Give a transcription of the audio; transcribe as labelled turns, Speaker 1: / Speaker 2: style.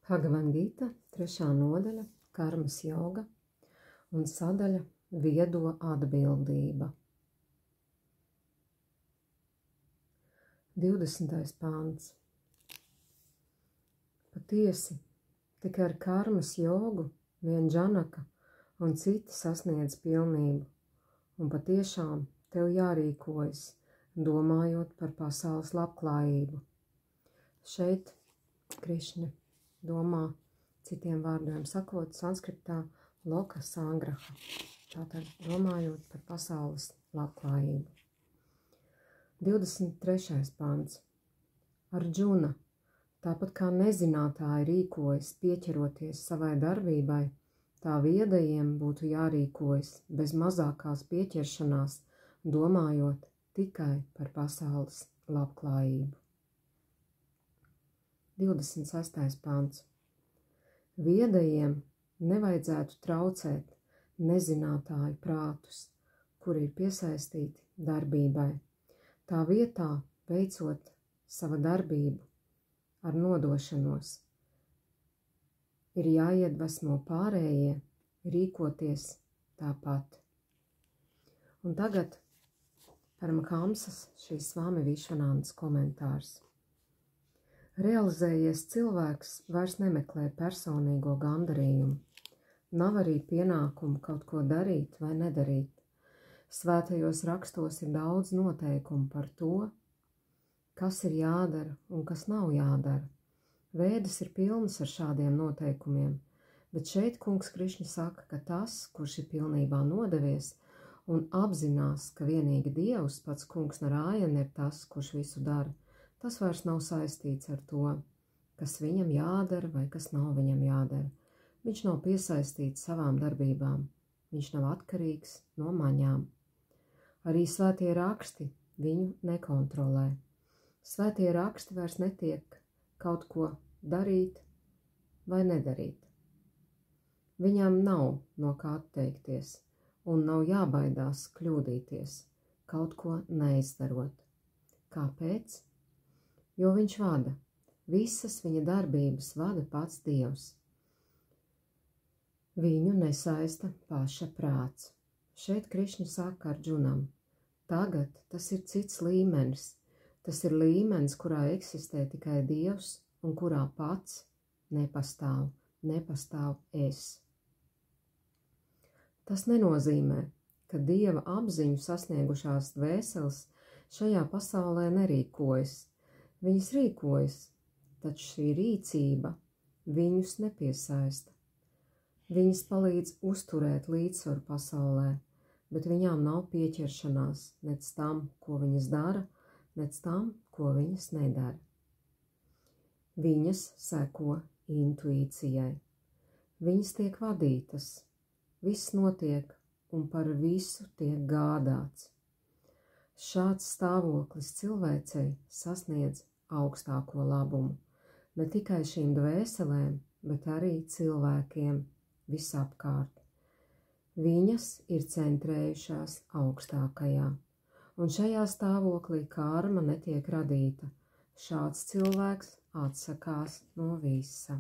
Speaker 1: Bhagavad Gīta, 3. nodaļa, karmas joga un sadaļa viedo atbildība. 20. pāns. Patiesi, tikai ar karmas jogu vien Džanaka un citi sasniedz pilnību, un patiešām tev jārīkojas, domājot par pasaules labklājību. Šeit Krišna domā, citiem vārdiem sakot, sanskritā loka sangraha, tātad domājot par pasaules labklājību. 23. pāns. Arjuna, tāpat kā nezinātāji rīkojas pieķeroties savai darbībai, tā viedajiem būtu jārīkojas bez mazākās pieķeršanās, domājot tikai par pasaules labklājību. 26. pāns. Viedajiem nevajadzētu traucēt nezinātāju prātus, kuri ir piesaistīti darbībai. Tā vietā veicot sava darbību ar nodošanos, ir jāiedvesmo pārējie rīkoties tāpat. Un tagad Paramahamsas šīs Svami Višvanandas komentārs. Realizējies cilvēks vairs nemeklē personīgo gandarījumu, nav arī pienākumu kaut ko darīt vai nedarīt. Svētajos rakstos ir daudz noteikumu par to, kas ir jādara un kas nav jādara. Vēdas ir pilnas ar šādiem noteikumiem, bet šeit kungs Krišņa saka, ka tas, kurš ir pilnībā nodevies un apzinās, ka vienīgi Dievs, pats kungs Narājana, ir tas, kurš visu dara, tas vairs nav saistīts ar to, kas viņam jādara vai kas nav viņam jādara. Viņš nav piesaistīts savām darbībām, viņš nav atkarīgs no maņām. Arī svētie raksti viņu nekontrolē. Svētie raksti vairs netiek kaut ko darīt vai nedarīt. Viņam nav no kā atteikties un nav jābaidās kļūdīties, kaut ko neizdarot. Kāpēc? Jo viņš vada, visas viņa darbības vada pats Dievs. Viņu nesaista paša prāts. Šeit Krišņa saka Arjunam, tagad tas ir cits līmenis, tas ir līmenis, kurā eksistē tikai Dievs un kurā pats nepastāv es. Tas nenozīmē, ka Dieva apziņu sasniegušās dvēseles šajā pasaulē nerīkojas. Viņas rīkojas, taču šī rīcība viņus nepiesaista. Viņas palīdz uzturēt līdzsvaru pasaulē, bet viņām nav pieķeršanās nec tam, ko viņas dara, nec tam, ko viņas nedara. Viņas seko intuīcijai. Viņas tiek vadītas, viss notiek un par visu tiek gādāts. Šāds stāvoklis cilvēcei sasniedz augstāko labumu, ne tikai šīm dvēselēm, bet arī cilvēkiem visapkārt. Viņas ir centrējušās augstākajā, un šajā stāvoklī karma netiek radīta. Šāds cilvēks atsakās no visa.